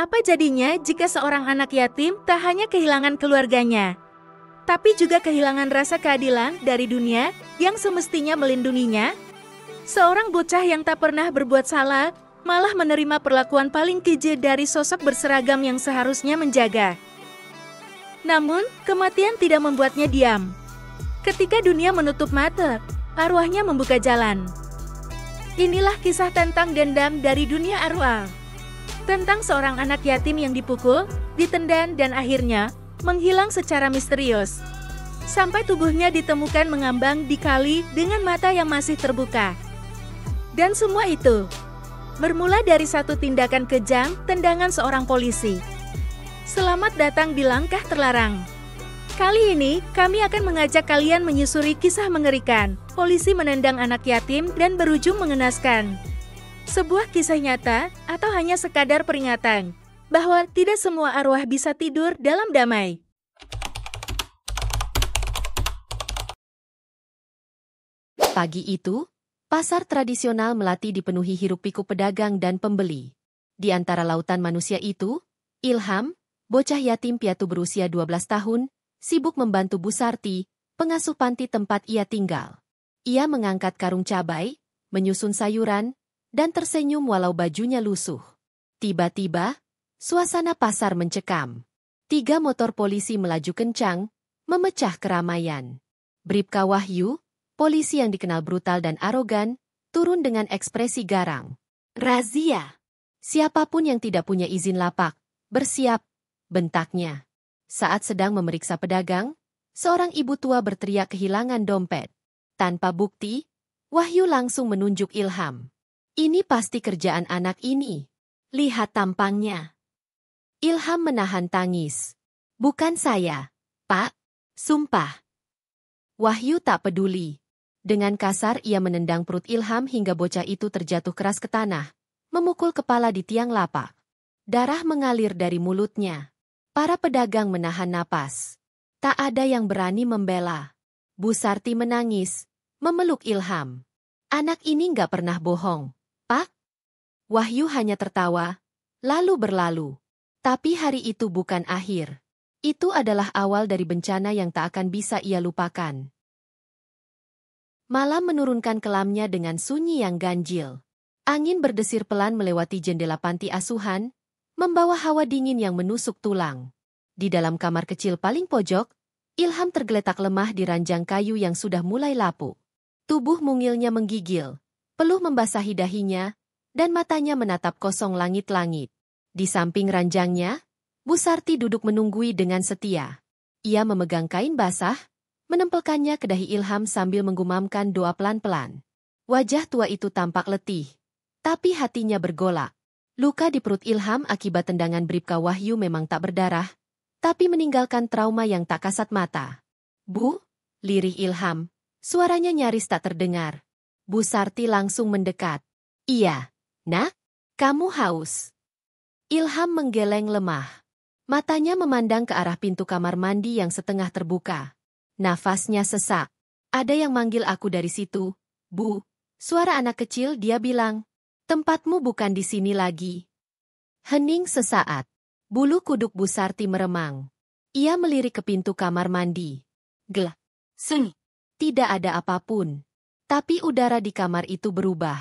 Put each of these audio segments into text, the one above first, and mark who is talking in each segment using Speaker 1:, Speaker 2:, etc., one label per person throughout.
Speaker 1: Apa jadinya jika seorang anak yatim tak hanya kehilangan keluarganya, tapi juga kehilangan rasa keadilan dari dunia yang semestinya melindunginya? Seorang bocah yang tak pernah berbuat salah, malah menerima perlakuan paling keji dari sosok berseragam yang seharusnya menjaga. Namun, kematian tidak membuatnya diam. Ketika dunia menutup mata, arwahnya membuka jalan. Inilah kisah tentang dendam dari dunia arwah. Tentang seorang anak yatim yang dipukul, ditendang dan akhirnya menghilang secara misterius. Sampai tubuhnya ditemukan mengambang di kali dengan mata yang masih terbuka. Dan semua itu bermula dari satu tindakan kejam, tendangan seorang polisi. Selamat datang di Langkah Terlarang. Kali ini, kami akan mengajak kalian menyusuri kisah mengerikan, polisi menendang anak yatim dan berujung mengenaskan. Sebuah kisah nyata, atau hanya sekadar peringatan, bahwa tidak semua arwah bisa tidur dalam damai.
Speaker 2: Pagi itu, pasar tradisional Melati dipenuhi hiruk-pikuk pedagang dan pembeli. Di antara lautan manusia itu, Ilham, bocah yatim piatu berusia 12 tahun, sibuk membantu Bu Sarti, pengasuh panti tempat ia tinggal. Ia mengangkat karung cabai, menyusun sayuran, dan tersenyum walau bajunya lusuh. Tiba-tiba, suasana pasar mencekam. 3 motor polisi melaju kencang, memecah keramaian. Bribka Wahyu, polisi yang dikenal brutal dan arogan, turun dengan ekspresi garang. Razia! Siapapun yang tidak punya izin lapak, bersiap, bentaknya. Saat sedang memeriksa pedagang, seorang ibu tua berteriak kehilangan dompet. Tanpa bukti, Wahyu langsung menunjuk Ilham. Ini pasti kerjaan anak ini. Lihat tampangnya. Ilham menahan tangis. Bukan saya, Pak. Sumpah. Wahyu tak peduli. Dengan kasar ia menendang perut Ilham hingga bocah itu terjatuh keras ke tanah, memukul kepala di tiang lapak. Darah mengalir dari mulutnya. Para pedagang menahan napas. Tak ada yang berani membela. Bu Sarti menangis, memeluk Ilham. Anak ini nggak pernah bohong, Pak. Wahyu hanya tertawa, lalu berlalu. Tapi hari itu bukan akhir. Itu adalah awal dari bencana yang tak akan bisa ia lupakan. Malam menurunkan kelamnya dengan sunyi yang ganjil. Angin berdesir pelan melewati jendela panti asuhan, membawa hawa dingin yang menusuk tulang. Di dalam kamar kecil paling pojok, Ilham tergeletak lemah di ranjang kayu yang sudah mulai lapuk. Tubuh mungilnya menggigil, peluh membasahi dahinya, dan matanya menatap kosong langit-langit. Di samping ranjangnya, Bu Sarti duduk menunggui dengan setia. Ia memegang kain basah, menempelkannya ke dahi Ilham sambil menggumamkan doa pelan-pelan. Wajah tua itu tampak letih, tapi hatinya bergolak. Luka di perut Ilham akibat tendangan Bribka Wahyu memang tak berdarah, tapi meninggalkan trauma yang tak kasat mata. Bu, lirih Ilham, suaranya nyaris tak terdengar. Bu Sarti langsung mendekat. Iya, nak, kamu haus. Ilham menggeleng lemah. Matanya memandang ke arah pintu kamar mandi yang setengah terbuka. Nafasnya sesak. Ada yang manggil aku dari situ, Bu. Suara anak kecil, dia bilang. Tempatmu bukan di sini lagi. Hening sesaat. Bulu kuduk Bu Sarti meremang. Ia melirik ke pintu kamar mandi. Gelap. Sunyi. Tidak ada apapun. Tapi udara di kamar itu berubah.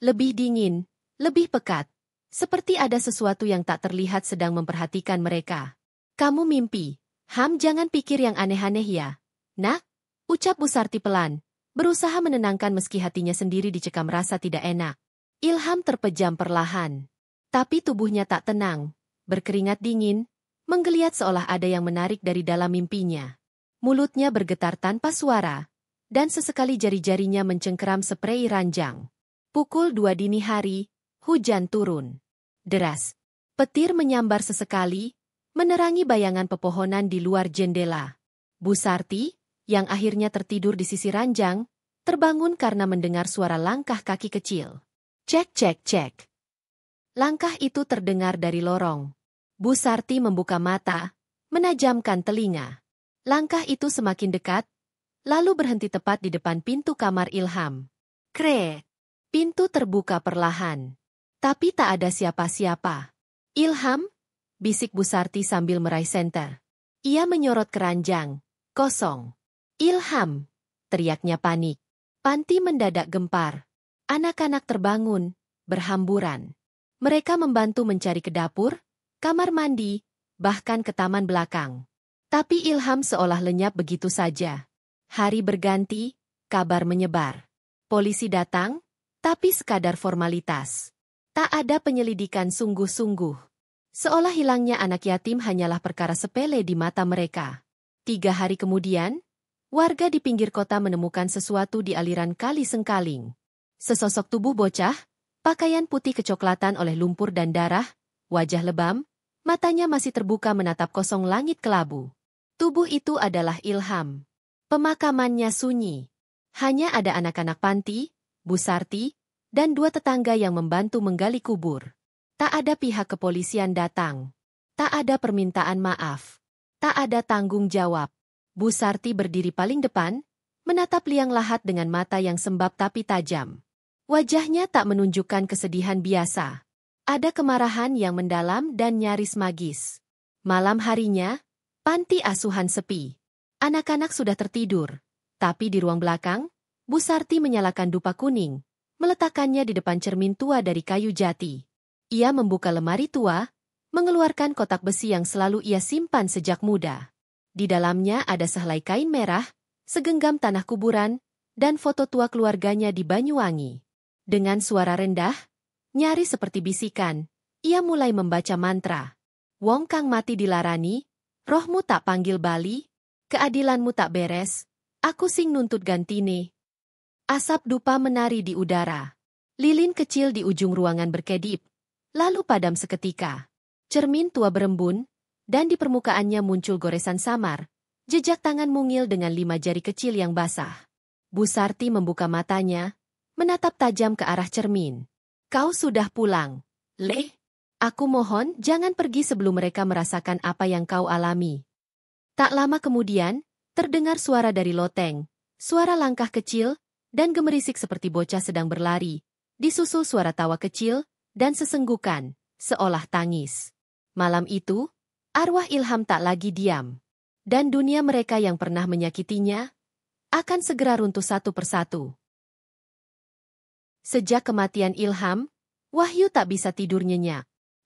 Speaker 2: Lebih dingin, lebih pekat. Seperti ada sesuatu yang tak terlihat sedang memperhatikan mereka. Kamu mimpi. Ham, jangan pikir yang aneh-aneh ya. Nak, ucap Bu Sarti pelan, berusaha menenangkan meski hatinya sendiri dicekam rasa tidak enak. Ilham terpejam perlahan. Tapi tubuhnya tak tenang, berkeringat dingin, menggeliat seolah ada yang menarik dari dalam mimpinya. Mulutnya bergetar tanpa suara, dan sesekali jari-jarinya mencengkeram sprei ranjang. Pukul 2 dini hari, hujan turun. Deras. Petir menyambar sesekali, menerangi bayangan pepohonan di luar jendela. Bu Sarti, yang akhirnya tertidur di sisi ranjang, terbangun karena mendengar suara langkah kaki kecil. Cek, cek, cek. Langkah itu terdengar dari lorong. Bu Sarti membuka mata, menajamkan telinga. Langkah itu semakin dekat, lalu berhenti tepat di depan pintu kamar Ilham. Krek. Pintu terbuka perlahan. Tapi tak ada siapa-siapa. Ilham, bisik Bu Sarti sambil meraih senter. Ia menyorot keranjang. Kosong. Ilham, teriaknya panik. Panti mendadak gempar. Anak-anak terbangun, berhamburan. Mereka membantu mencari ke dapur, kamar mandi, bahkan ke taman belakang. Tapi Ilham seolah lenyap begitu saja. Hari berganti, kabar menyebar. Polisi datang, tapi sekadar formalitas. Tak ada penyelidikan sungguh-sungguh. Seolah hilangnya anak yatim hanyalah perkara sepele di mata mereka. 3 hari kemudian, warga di pinggir kota menemukan sesuatu di aliran Kali Sengkaling. Sesosok tubuh bocah, pakaian putih kecoklatan oleh lumpur dan darah, wajah lebam, matanya masih terbuka menatap kosong langit kelabu. Tubuh itu adalah Ilham. Pemakamannya sunyi. Hanya ada anak-anak panti, Bu Sarti, dan 2 tetangga yang membantu menggali kubur. Tak ada pihak kepolisian datang. Tak ada permintaan maaf. Tak ada tanggung jawab. Bu Sarti berdiri paling depan, menatap liang lahat dengan mata yang sembab tapi tajam. Wajahnya tak menunjukkan kesedihan biasa. Ada kemarahan yang mendalam dan nyaris magis. Malam harinya, panti asuhan sepi. Anak-anak sudah tertidur. Tapi di ruang belakang, Bu Sarti menyalakan dupa kuning, meletakkannya di depan cermin tua dari kayu jati. Ia membuka lemari tua, mengeluarkan kotak besi yang selalu ia simpan sejak muda. Di dalamnya ada sehelai kain merah, segenggam tanah kuburan, dan foto tua keluarganya di Banyuwangi. Dengan suara rendah, nyaris seperti bisikan, ia mulai membaca mantra. Wong kang mati dilarani, rohmu tak panggil bali, keadilanmu tak beres, aku sing nuntut gantine. Asap dupa menari di udara. Lilin kecil di ujung ruangan berkedip, lalu padam seketika. Cermin tua berembun, dan di permukaannya muncul goresan samar, jejak tangan mungil dengan 5 jari kecil yang basah. Bu Sarti membuka matanya, menatap tajam ke arah cermin. Kau sudah pulang, Leh. Aku mohon jangan pergi sebelum mereka merasakan apa yang kau alami. Tak lama kemudian, terdengar suara dari loteng, suara langkah kecil, dan gemerisik seperti bocah sedang berlari, disusul suara tawa kecil, dan sesenggukan, seolah tangis. Malam itu, arwah Ilham tak lagi diam. Dan dunia mereka yang pernah menyakitinya, akan segera runtuh satu persatu. Sejak kematian Ilham, Wahyu tak bisa tidur nyenyak.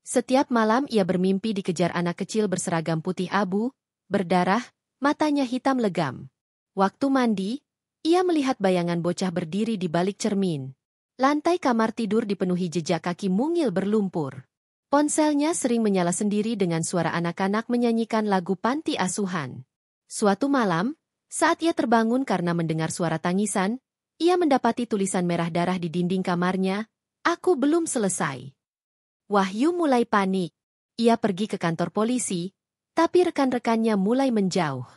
Speaker 2: Setiap malam ia bermimpi dikejar anak kecil berseragam putih abu, berdarah, matanya hitam legam. Waktu mandi, ia melihat bayangan bocah berdiri di balik cermin. Lantai kamar tidur dipenuhi jejak kaki mungil berlumpur. Ponselnya sering menyala sendiri dengan suara anak-anak menyanyikan lagu panti asuhan. Suatu malam, saat ia terbangun karena mendengar suara tangisan, ia mendapati tulisan merah darah di dinding kamarnya, "Aku belum selesai." Wahyu mulai panik. Ia pergi ke kantor polisi, tapi rekan-rekannya mulai menjauh.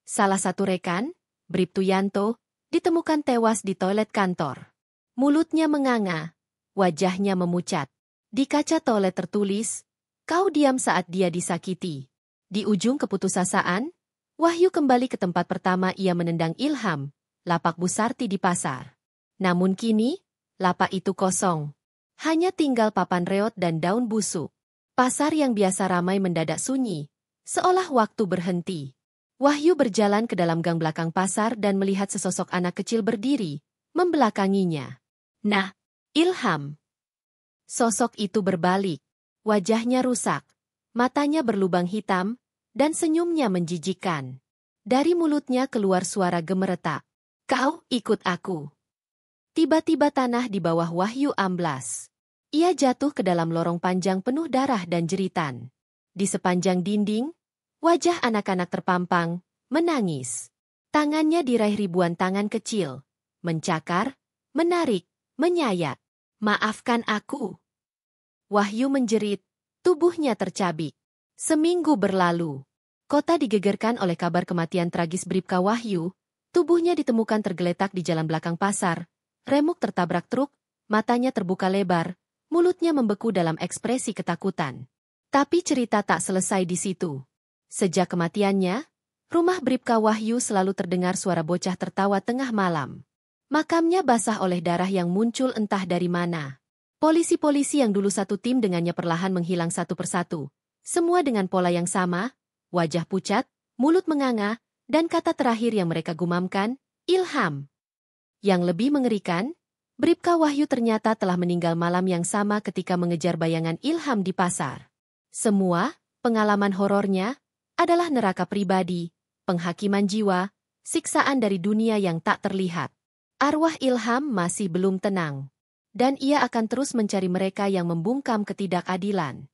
Speaker 2: Salah satu rekan, Bribtu Yanto, ditemukan tewas di toilet kantor. Mulutnya menganga, wajahnya memucat. Di kaca toilet tertulis, "Kau diam saat dia disakiti." Di ujung keputusasaan, Wahyu kembali ke tempat pertama ia menendang Ilham, lapak Bu Sarti di pasar. Namun kini, lapak itu kosong. Hanya tinggal papan reot dan daun busuk. Pasar yang biasa ramai mendadak sunyi, seolah waktu berhenti. Wahyu berjalan ke dalam gang belakang pasar dan melihat sesosok anak kecil berdiri, membelakanginya. Nah, Ilham. Sosok itu berbalik. Wajahnya rusak, matanya berlubang hitam, dan senyumnya menjijikkan. Dari mulutnya keluar suara gemeretak. "Kau ikut aku." Tiba-tiba tanah di bawah Wahyu amblas. Ia jatuh ke dalam lorong panjang penuh darah dan jeritan. Di sepanjang dinding, wajah anak-anak terpampang, menangis. Tangannya diraih ribuan tangan kecil, mencakar, menarik, menyayat. "Maafkan aku." Wahyu menjerit, tubuhnya tercabik. Seminggu berlalu. Kota digegerkan oleh kabar kematian tragis Bribka Wahyu. Tubuhnya ditemukan tergeletak di jalan belakang pasar. Remuk tertabrak truk, matanya terbuka lebar, mulutnya membeku dalam ekspresi ketakutan. Tapi cerita tak selesai di situ. Sejak kematiannya, rumah Bribka Wahyu selalu terdengar suara bocah tertawa tengah malam. Makamnya basah oleh darah yang muncul entah dari mana. Polisi-polisi yang dulu satu tim dengannya perlahan menghilang satu persatu. Semua dengan pola yang sama, wajah pucat, mulut menganga, dan kata terakhir yang mereka gumamkan, Ilham. Yang lebih mengerikan, Bribka Wahyu ternyata telah meninggal malam yang sama ketika mengejar bayangan Ilham di pasar. Semua, pengalaman horornya, adalah neraka pribadi, penghakiman jiwa, siksaan dari dunia yang tak terlihat. Arwah Ilham masih belum tenang. Dan ia akan terus mencari mereka yang membungkam ketidakadilan.